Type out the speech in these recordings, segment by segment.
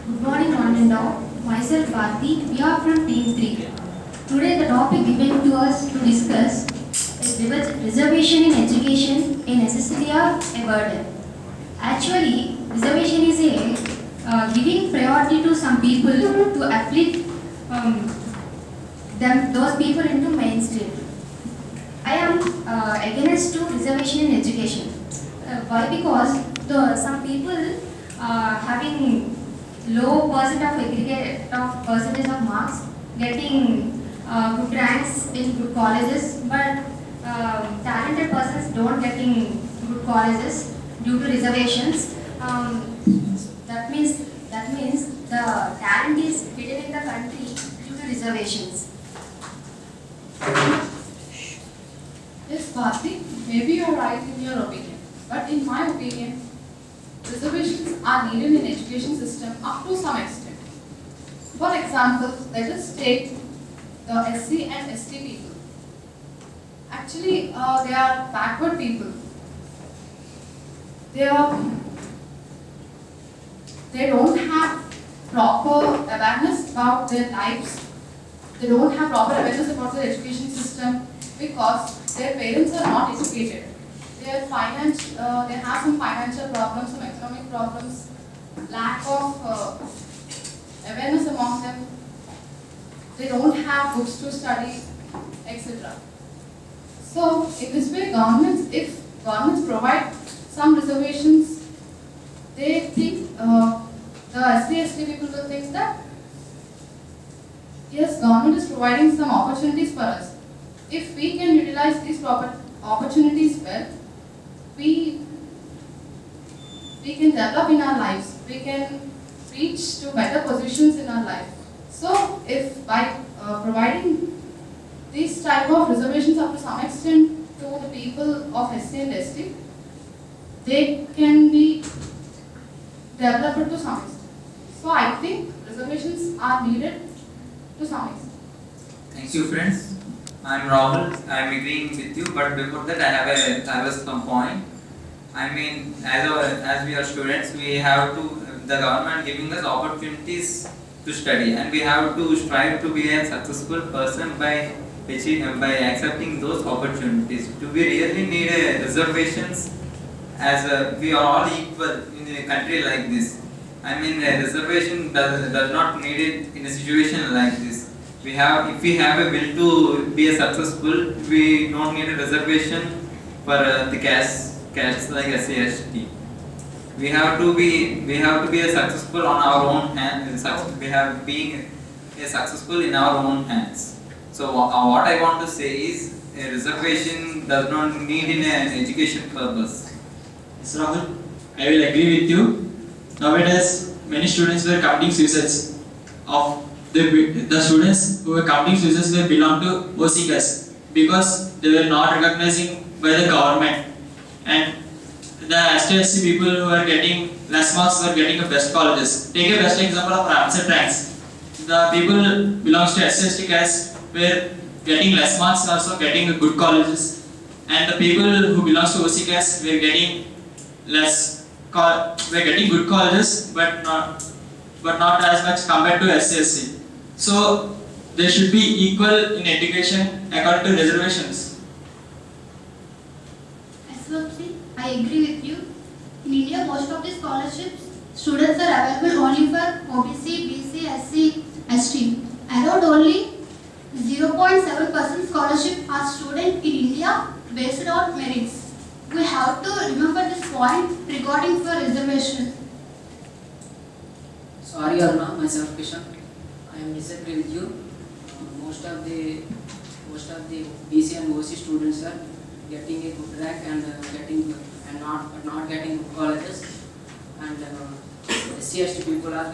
Good morning, one and all. Myself, Bharti. We are from Team 3. Today, the topic given to us to discuss is reservation in education, a necessity or a burden. Actually, reservation is a giving priority to some people to uplift those people into mainstream. I am against to reservation in education. Why? Because some people having low percent of aggregate of percentage of marks, getting good ranks in good colleges, but talented persons don't getting good colleges due to reservations. That means the talent is hidden in the country due to reservations. Yes, Bharti, maybe you're right in your opinion. But in my opinion, reservations are needed in education system up to some extent. For example, let us take the SC and ST people. Actually, they are backward people. They don't have proper awareness about their lives. They don't have proper awareness about the education system because their parents are not educated. They have some financial problems, some economic problems, lack of awareness among them. They don't have books to study, etc. So, in this way, if governments provide some reservations, they think the SC/ST people will think that yes, government is providing some opportunities for us. If we can utilize these proper opportunities well, we can develop in our lives. We can reach to better positions in our life. So, if by providing these type of reservations up to some extent to the people of SC and ST, they can be developed to some extent. So, I think reservations are needed to some extent. Thank you, friends. I'm Rahul. I'm agreeing with you, but before that, I have some point. I mean, as we are students, we have to the government giving us opportunities to study, and we have to strive to be a successful person by accepting those opportunities. Do we really need reservations? We are all equal in a country like this. I mean, a reservation does not need it in a situation like this. If we have a will to be a successful, we don't need a reservation for the castes like SC/ST. We have to be a successful on our own hands. We have being a successful in our own hands. So what I want to say is a reservation does not need in an education purpose. Yes, Rahul, I will agree with you. Nowadays, many students were committing suicides. Of the students who were committing suicides were belong to OC caste because they were not recognizing by the government, and the ST/ST people who were getting less marks were getting the best colleges. Take a best example of Ramsar ranks. The people belongs to ST/ST caste were getting less marks, also getting good colleges, and the people who belongs to OC caste were getting were getting good colleges, but not as much compared to SC/ST. So they should be equal in education according to reservations. SWC, I agree with you. In India, most of the scholarships students are available only for OBC, BC, SC, ST. Around only 0.7% scholarship are students in India based on merits. We have to remember this point regarding for reservation. Sorry Aruna, myself Kishan. I am disagree with you. Most of the BC and OC students are getting a good rank and not getting good colleges, and SC/ST people are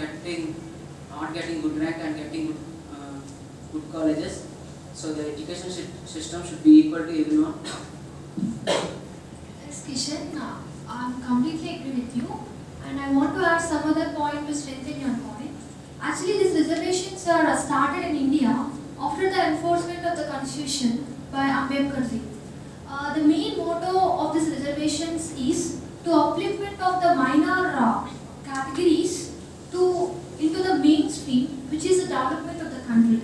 not getting good rank and getting good colleges. So the education system should be equal to everyone. Yes, Kishan, I'm completely agree with you, and I want to add some other point to strengthen your point. Actually, these reservations are started in India after the enforcement of the constitution by Ambedkar ji. The main motto of these reservations is to upliftment of the minor categories to country.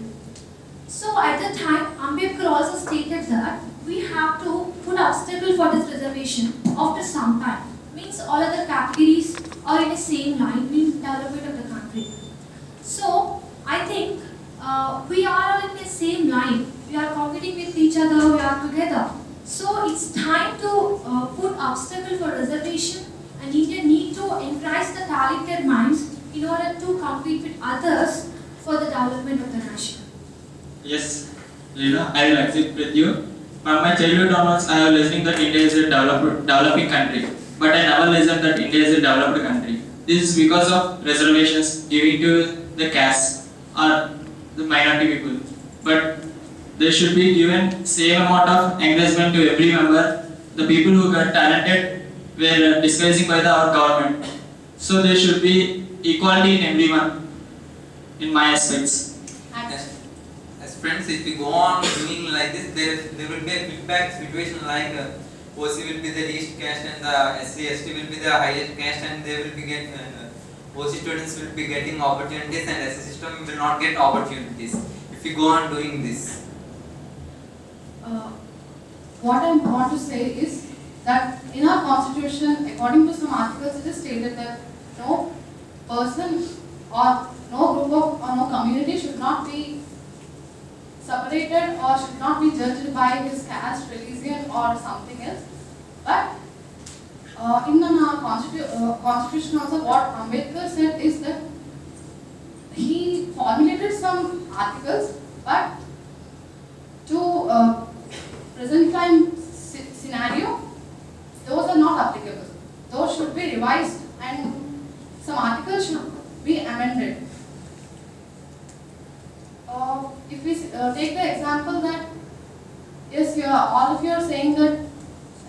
So at the time, Ambedkar also stated that we have to put obstacle for this reservation after some time. Means all other categories are in the same line, means development of the country. So I think we are all in the same line. We are competing with each other, we are together. So it's time to put obstacle for reservation, and India need to encourage the talented minds in order to compete with others for the development of the nation. Yes, Leela, I will accept with you. From my childhood onwards, I have listening that India is a developing country, but I never listened that India is a developed country. This is because of reservations given to the caste or the minority people. But there should be given same amount of encouragement to every member. The people who got talented were discouraged by our government. So there should be equality in everyone, in my aspects. As friends, if we go on doing like this, there will be a feedback situation like OC will be the least caste and the SC/ST will be the highest caste, and they will be OC students will be getting opportunities and SC system will not get opportunities if we go on doing this. What I want to say is that in our constitution, according to some articles, it is stated that no person or no group of or no community should not be separated or should not be judged by his caste, religion or something else. But in our constitution also, what Ambedkar said is that he formulated some articles, but to present time scenario, those are not applicable. Those should be revised and some articles should be amended. If we take the example that, yes, all of you are saying that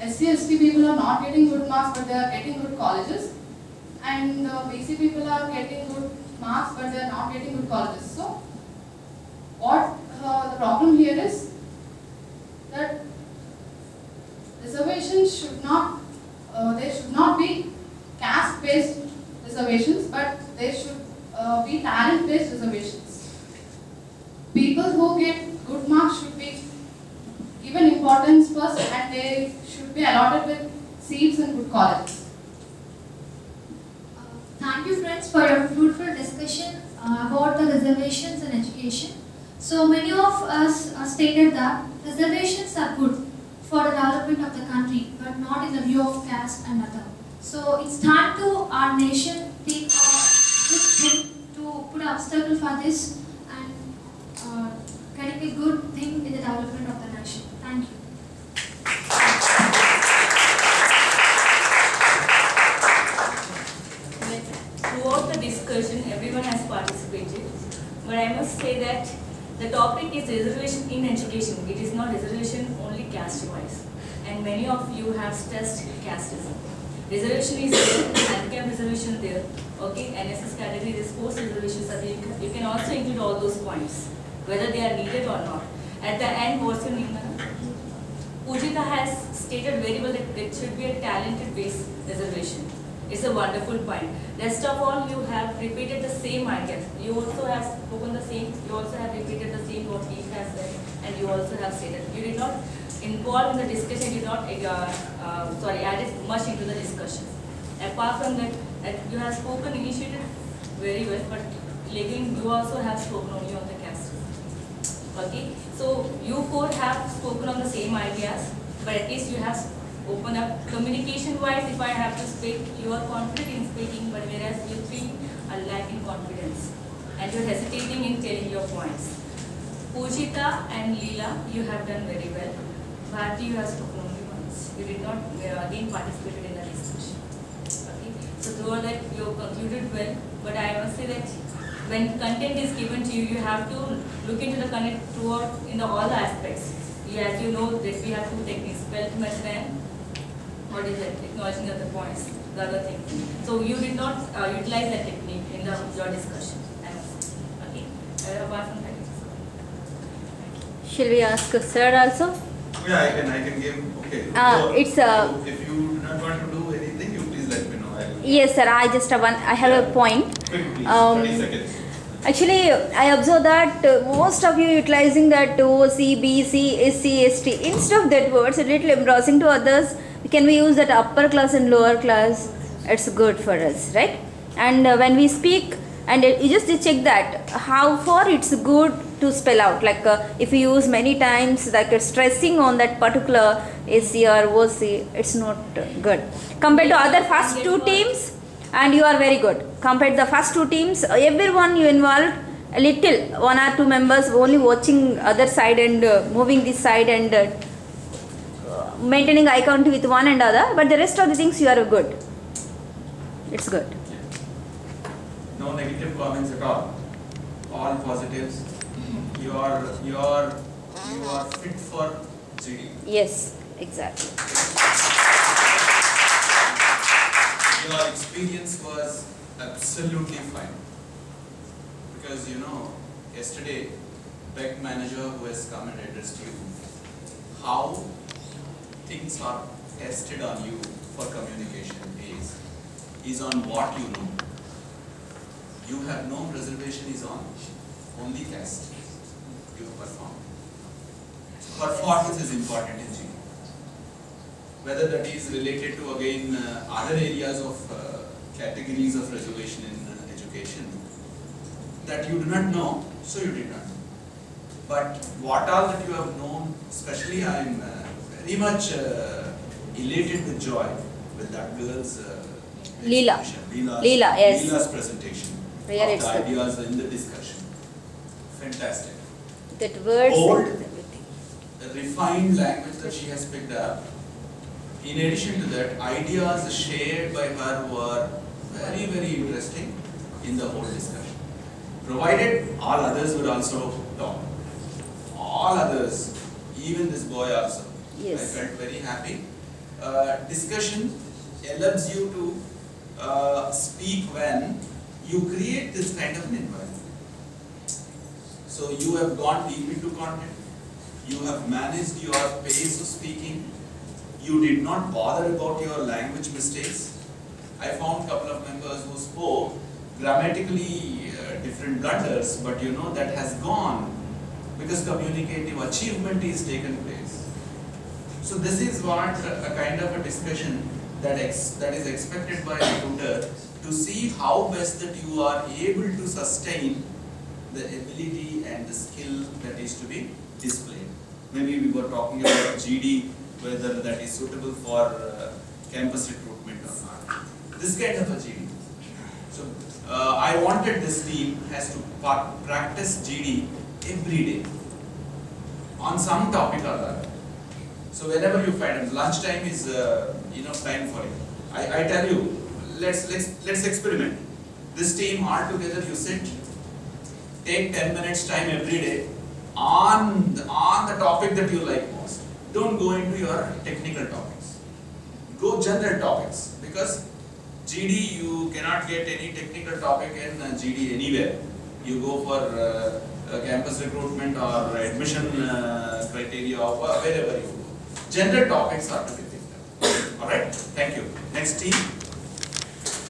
SC/ST people are not getting good marks but they are getting good colleges, and BC people are getting good marks but they are not getting good colleges. So, what the problem here is that reservations should not, they should not be caste-based reservations, but they should be talent-based reservations. People who get good marks should be given importance first, and they should be allotted with seats in good colleges. Thank you, friends, for your fruitful discussion about the reservations in education. So many of us stated that reservations are good for the development of the country, but not in the view of caste and other. So it's time to our nation take a good thing to put an obstacle for this and getting a good thing in the development of the nation. Thank you. Throughout the discussion, everyone has participated, but I must say that the topic is reservation in education. It is not reservation only caste-wise, and many of you have stressed casteism. Reservation is there, handicap reservation there, okay, NSS category, the sports reservations are there. You can also include all those points, whether they are needed or not. At the end, what's your name? Pujita has stated very well that it should be a talented based reservation. It's a wonderful point. Rest of all, you have repeated the same ideas. You also have spoken the same, you also have repeated the same what he has said, and you also have stated. You did not involve in the discussion, you did not added much into the discussion. Apart from that, you have spoken, initiated very well, but again, you also have spoken only on the caste. Okay, so you four have spoken on the same ideas, but at least you have opened up. Communication wise, if I have to speak, you are confident in speaking, but whereas you three are lacking confidence and you are hesitating in telling your points. Pujita and Leela, you have done very well. Bharti, you have spoken only once. You did not again participated in the discussion. Okay, so through that you concluded well, but I must say that when content is given to you, you have to look into the content throughout in all the aspects. As you know that we have two techniques, wealth method and what is that, acknowledging other points, the other thing. So you did not utilize that technique in your discussion. Okay. Apart from that. Shall we ask sir also? Yeah, I can give. Okay. It's so if you do not want to do anything, you please let me know. Yes, sir. I have a point. Quick, please. 30 seconds. Actually, I observe that most of you utilizing that OC, BC, SC, ST. Instead of that words, a little embarrassing to others, can we use that upper class and lower class? It's good for us, right? And when we speak, and you just check that how far it's good to spell out. Like if you use many times, like stressing on that particular SC or OC, it's not good. Compared to other first two teams, and you are very good. Compared to the first two teams, everyone you involved a little, one or two members only watching other side and moving this side and maintaining eye contact with one and other, but the rest of the things you are good. It's good. No negative comments at all. All positives. You are fit for GD. Yes, exactly. Your experience was absolutely fine. Because yesterday, bank manager who has come and addressed you, how things are tested on you for communication is on what you know. You have no reservation is on only test. You perform. Performance is important in GD. Whether that is related to again other areas of categories of reservation in education that you do not know, so you did not know. But what all that you have known, especially I am very much elated with joy with that girl's Leela. Leela, yes. Leela's presentation Really of the ideas in the discussion. Fantastic. That words Bold, and everything. the refined language that she has picked up. In addition to that, ideas shared by her were very, very interesting in the whole discussion. Provided all others would also talk. All others, even this boy also. Yes. I felt very happy. Discussion allows you to speak when you create this kind of an environment. So you have gone deep into content. You have managed your pace of speaking. You did not bother about your language mistakes. I found a couple of members who spoke grammatically different blunders, but that has gone because communicative achievement is taken place. So this is what a kind of a discussion that is expected by a tutor to see how best that you are able to sustain the ability and the skill that is to be displayed. Maybe we were talking about GD, whether that is suitable for campus recruitment or not. This kind of a GD. So I wanted this team has to practice GD every day on some topic or other. So whenever you find it, lunchtime is time for it. I tell you, let's experiment. This team all together you sit, take 10 minutes time every day on the topic that you like most. Don't go into your technical topics. Go general topics, because GD you cannot get any technical topic in GD anywhere. You go for campus recruitment or admission criteria or wherever you go. General topics are to be picked up. Alright, thank you. Next team.